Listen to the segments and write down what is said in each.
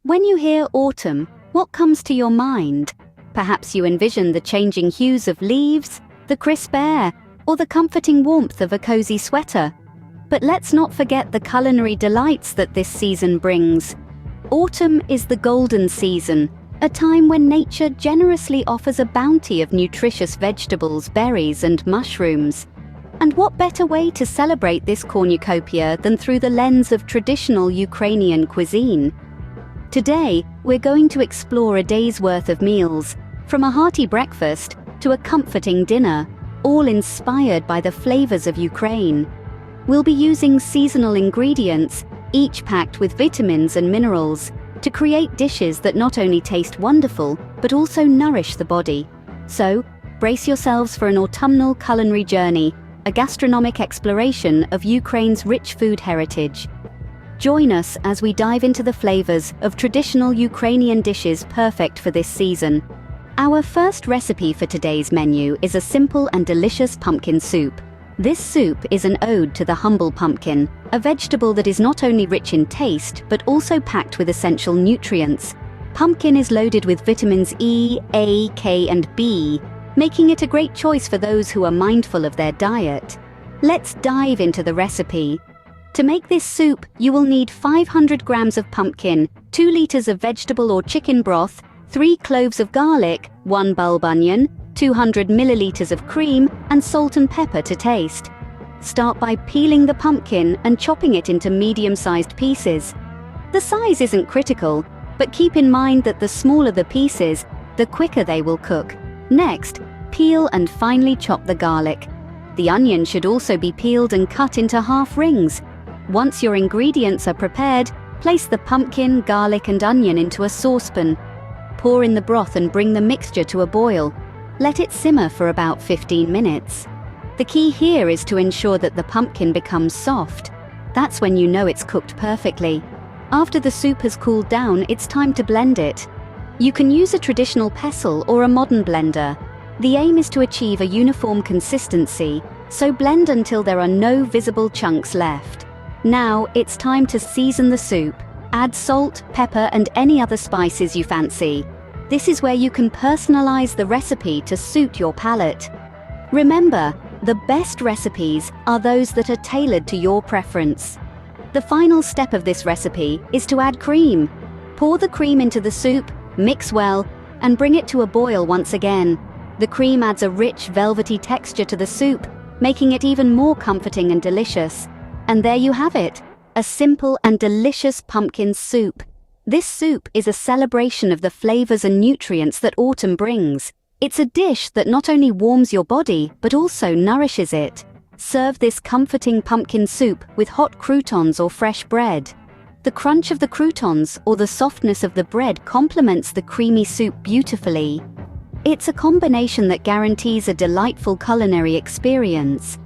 When you hear autumn, what comes to your mind? Perhaps you envision the changing hues of leaves, the crisp air, or the comforting warmth of a cozy sweater. But let's not forget the culinary delights that this season brings. Autumn is the golden season, a time when nature generously offers a bounty of nutritious vegetables, berries, and mushrooms. And what better way to celebrate this cornucopia than through the lens of traditional Ukrainian cuisine? Today, we're going to explore a day's worth of meals, from a hearty breakfast to a comforting dinner, all inspired by the flavors of Ukraine. We'll be using seasonal ingredients, each packed with vitamins and minerals, to create dishes that not only taste wonderful, but also nourish the body. So, brace yourselves for an autumnal culinary journey, a gastronomic exploration of Ukraine's rich food heritage. Join us as we dive into the flavors of traditional Ukrainian dishes perfect for this season. Our first recipe for today's menu is a simple and delicious pumpkin soup. This soup is an ode to the humble pumpkin, a vegetable that is not only rich in taste, but also packed with essential nutrients. Pumpkin is loaded with vitamins E, A, K, and B, making it a great choice for those who are mindful of their diet. Let's dive into the recipe. To make this soup, you will need 500 grams of pumpkin, 2 liters of vegetable or chicken broth, 3 cloves of garlic, 1 bulb onion, 200 milliliters of cream, and salt and pepper to taste. Start by peeling the pumpkin and chopping it into medium-sized pieces. The size isn't critical, but keep in mind that the smaller the pieces, the quicker they will cook. Next, peel and finely chop the garlic. The onion should also be peeled and cut into half rings. Once your ingredients are prepared, place the pumpkin, garlic, and onion into a saucepan. Pour in the broth and bring the mixture to a boil. Let it simmer for about 15 minutes. The key here is to ensure that the pumpkin becomes soft. That's when you know it's cooked perfectly. After the soup has cooled down, it's time to blend it. You can use a traditional pestle or a modern blender. The aim is to achieve a uniform consistency, so blend until there are no visible chunks left. Now, it's time to season the soup. Add salt, pepper, and any other spices you fancy. This is where you can personalize the recipe to suit your palate. Remember, the best recipes are those that are tailored to your preference. The final step of this recipe is to add cream. Pour the cream into the soup, mix well, and bring it to a boil once again. The cream adds a rich, velvety texture to the soup, making it even more comforting and delicious. And there you have it, a simple and delicious pumpkin soup. This soup is a celebration of the flavors and nutrients that autumn brings. It's a dish that not only warms your body, but also nourishes it. Serve this comforting pumpkin soup with hot croutons or fresh bread. The crunch of the croutons or the softness of the bread complements the creamy soup beautifully. It's a combination that guarantees a delightful culinary experience.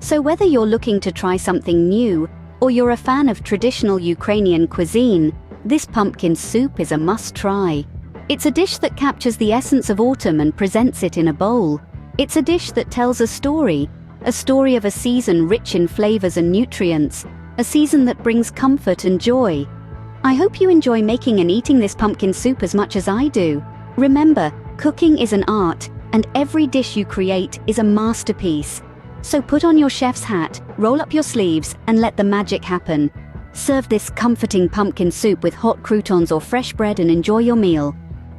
So whether you're looking to try something new, or you're a fan of traditional Ukrainian cuisine, this pumpkin soup is a must-try. It's a dish that captures the essence of autumn and presents it in a bowl. It's a dish that tells a story of a season rich in flavors and nutrients, a season that brings comfort and joy. I hope you enjoy making and eating this pumpkin soup as much as I do. Remember, cooking is an art, and every dish you create is a masterpiece. So put on your chef's hat, roll up your sleeves, and let the magic happen. Serve this comforting pumpkin soup with hot croutons or fresh bread and enjoy your meal.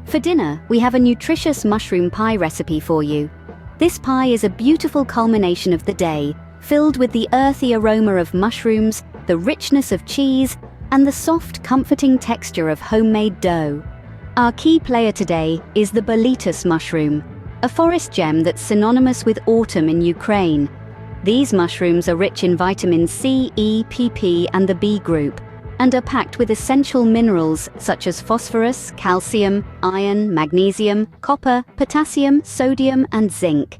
For dinner, we have a nutritious mushroom pie recipe for you. This pie is a beautiful culmination of the day, filled with the earthy aroma of mushrooms, the richness of cheese, and the soft, comforting texture of homemade dough. Our key player today is the boletus mushroom, a forest gem that's synonymous with autumn in Ukraine. These mushrooms are rich in vitamins C, E, PP, and the B group, and are packed with essential minerals such as phosphorus, calcium, iron, magnesium, copper, potassium, sodium, and zinc.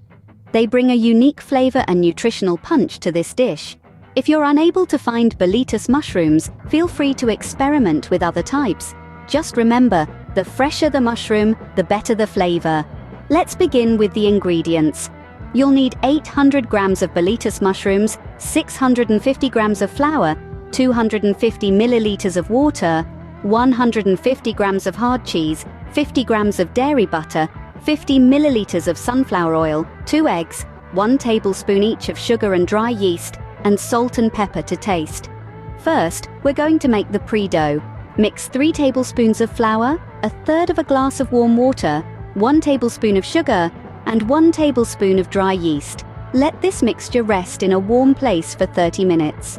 They bring a unique flavor and nutritional punch to this dish. If you're unable to find boletus mushrooms, feel free to experiment with other types. Just remember, the fresher the mushroom, the better the flavor. Let's begin with the ingredients. You'll need 800 grams of boletus mushrooms, 650 grams of flour, 250 milliliters of water, 150 grams of hard cheese, 50 grams of dairy butter, 50 milliliters of sunflower oil, 2 eggs, 1 tablespoon each of sugar and dry yeast, and salt and pepper to taste. First, we're going to make the pre-dough. Mix 3 tablespoons of flour, 1/3 glass of warm water, 1 tablespoon of sugar, and 1 tablespoon of dry yeast. Let this mixture rest in a warm place for 30 minutes.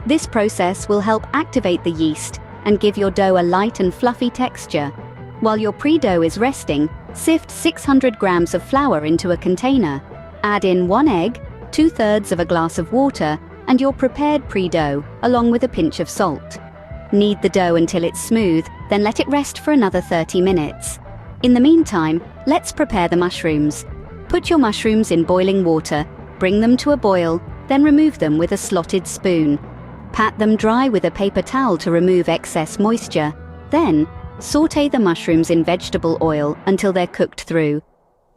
This process will help activate the yeast and give your dough a light and fluffy texture. While your pre-dough is resting, sift 600 grams of flour into a container. Add in 1 egg, 2/3 glass of water, and your prepared pre-dough, along with a pinch of salt. Knead the dough until it's smooth, then let it rest for another 30 minutes. In the meantime, let's prepare the mushrooms. Put your mushrooms in boiling water, bring them to a boil, then remove them with a slotted spoon. Pat them dry with a paper towel to remove excess moisture. Then, sauté the mushrooms in vegetable oil until they're cooked through.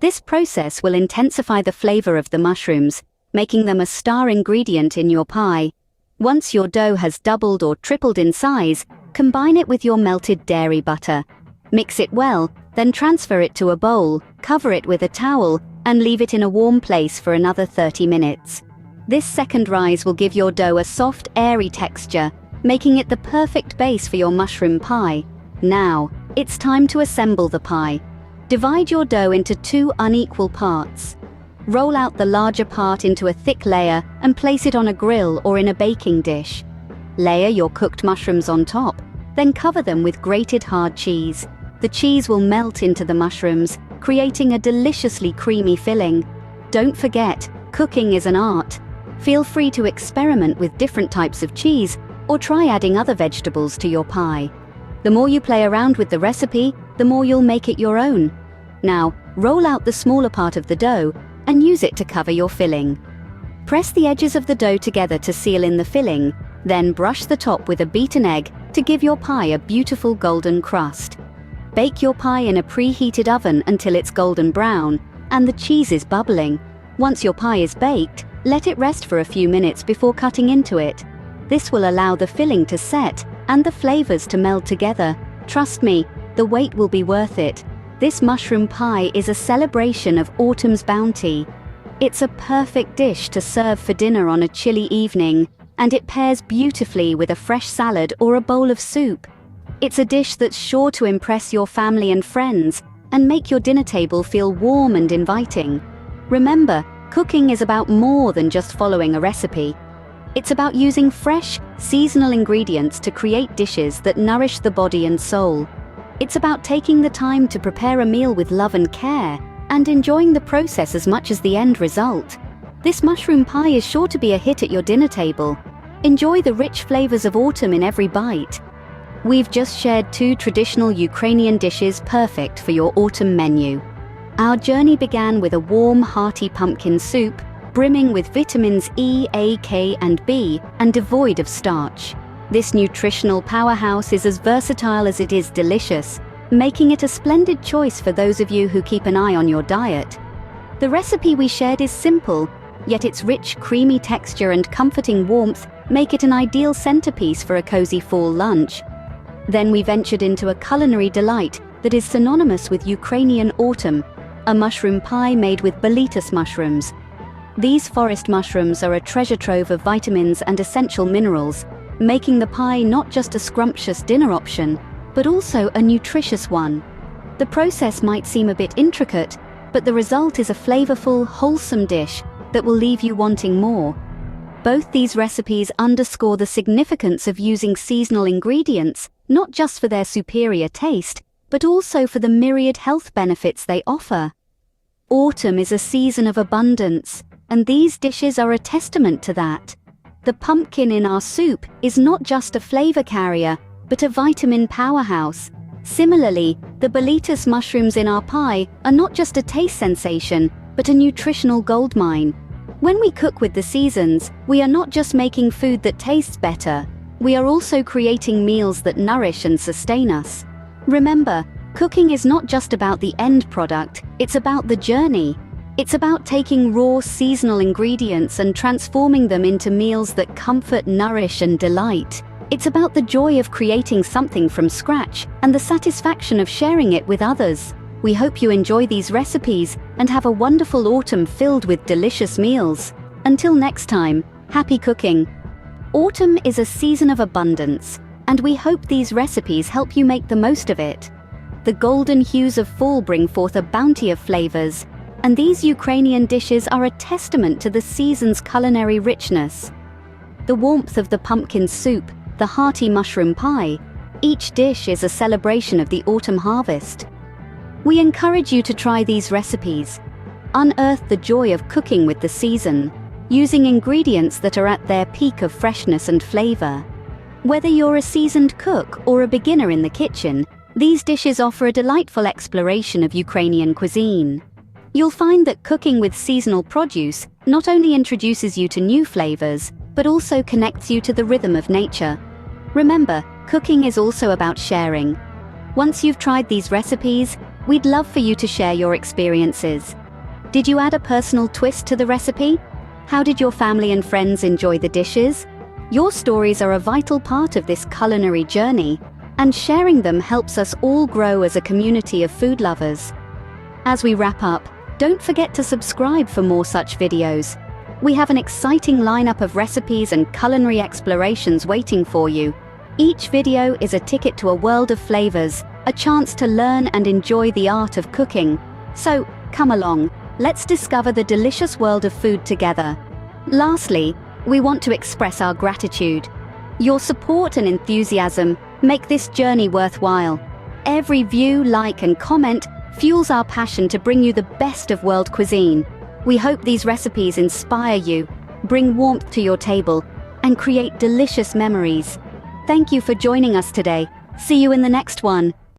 This process will intensify the flavor of the mushrooms, making them a star ingredient in your pie. Once your dough has doubled or tripled in size, combine it with your melted dairy butter. Mix it well, then transfer it to a bowl, cover it with a towel, and leave it in a warm place for another 30 minutes. This second rise will give your dough a soft, airy texture, making it the perfect base for your mushroom pie. Now, it's time to assemble the pie. Divide your dough into 2 unequal parts. Roll out the larger part into a thick layer and place it on a grill or in a baking dish. Layer your cooked mushrooms on top, then cover them with grated hard cheese. The cheese will melt into the mushrooms, creating a deliciously creamy filling. Don't forget, cooking is an art. Feel free to experiment with different types of cheese or try adding other vegetables to your pie. The more you play around with the recipe, the more you'll make it your own. Now, roll out the smaller part of the dough and use it to cover your filling. Press the edges of the dough together to seal in the filling, then brush the top with a beaten egg to give your pie a beautiful golden crust. Bake your pie in a preheated oven until it's golden brown and the cheese is bubbling. Once your pie is baked, let it rest for a few minutes before cutting into it. This will allow the filling to set and the flavors to meld together. Trust me, the wait will be worth it. This mushroom pie is a celebration of autumn's bounty. It's a perfect dish to serve for dinner on a chilly evening, and it pairs beautifully with a fresh salad or a bowl of soup. It's a dish that's sure to impress your family and friends and make your dinner table feel warm and inviting. Remember, cooking is about more than just following a recipe. It's about using fresh, seasonal ingredients to create dishes that nourish the body and soul. It's about taking the time to prepare a meal with love and care, and enjoying the process as much as the end result. This mushroom pie is sure to be a hit at your dinner table. Enjoy the rich flavors of autumn in every bite. We've just shared 2 traditional Ukrainian dishes perfect for your autumn menu. Our journey began with a warm, hearty pumpkin soup, brimming with vitamins E, A, K, and B, and devoid of starch. This nutritional powerhouse is as versatile as it is delicious, making it a splendid choice for those of you who keep an eye on your diet. The recipe we shared is simple, yet its rich, creamy texture and comforting warmth make it an ideal centerpiece for a cozy fall lunch. Then we ventured into a culinary delight that is synonymous with Ukrainian autumn, a mushroom pie made with boletus mushrooms. These forest mushrooms are a treasure trove of vitamins and essential minerals, making the pie not just a scrumptious dinner option, but also a nutritious one. The process might seem a bit intricate, but the result is a flavorful, wholesome dish that will leave you wanting more. Both these recipes underscore the significance of using seasonal ingredients, not just for their superior taste, but also for the myriad health benefits they offer. Autumn is a season of abundance, and these dishes are a testament to that. The pumpkin in our soup is not just a flavor carrier, but a vitamin powerhouse. Similarly, the boletus mushrooms in our pie are not just a taste sensation, but a nutritional goldmine. When we cook with the seasons, we are not just making food that tastes better, we are also creating meals that nourish and sustain us. Remember, cooking is not just about the end product, it's about the journey. It's about taking raw seasonal ingredients and transforming them into meals that comfort, nourish, and delight. It's about the joy of creating something from scratch and the satisfaction of sharing it with others. We hope you enjoy these recipes and have a wonderful autumn filled with delicious meals. Until next time, happy cooking! Autumn is a season of abundance, and we hope these recipes help you make the most of it. The golden hues of fall bring forth a bounty of flavors, and these Ukrainian dishes are a testament to the season's culinary richness. The warmth of the pumpkin soup, the hearty mushroom pie, each dish is a celebration of the autumn harvest. We encourage you to try these recipes. Unearth the joy of cooking with the season, using ingredients that are at their peak of freshness and flavor. Whether you're a seasoned cook or a beginner in the kitchen, these dishes offer a delightful exploration of Ukrainian cuisine. You'll find that cooking with seasonal produce not only introduces you to new flavors, but also connects you to the rhythm of nature. Remember, cooking is also about sharing. Once you've tried these recipes, we'd love for you to share your experiences. Did you add a personal twist to the recipe? How did your family and friends enjoy the dishes? Your stories are a vital part of this culinary journey, and sharing them helps us all grow as a community of food lovers. As we wrap up, don't forget to subscribe for more such videos. We have an exciting lineup of recipes and culinary explorations waiting for you. Each video is a ticket to a world of flavors, a chance to learn and enjoy the art of cooking. So, come along, let's discover the delicious world of food together. Lastly, we want to express our gratitude. Your support and enthusiasm make this journey worthwhile. Every view, like, and comment fuels our passion to bring you the best of world cuisine. We hope these recipes inspire you, bring warmth to your table, and create delicious memories. Thank you for joining us today. See you in the next one.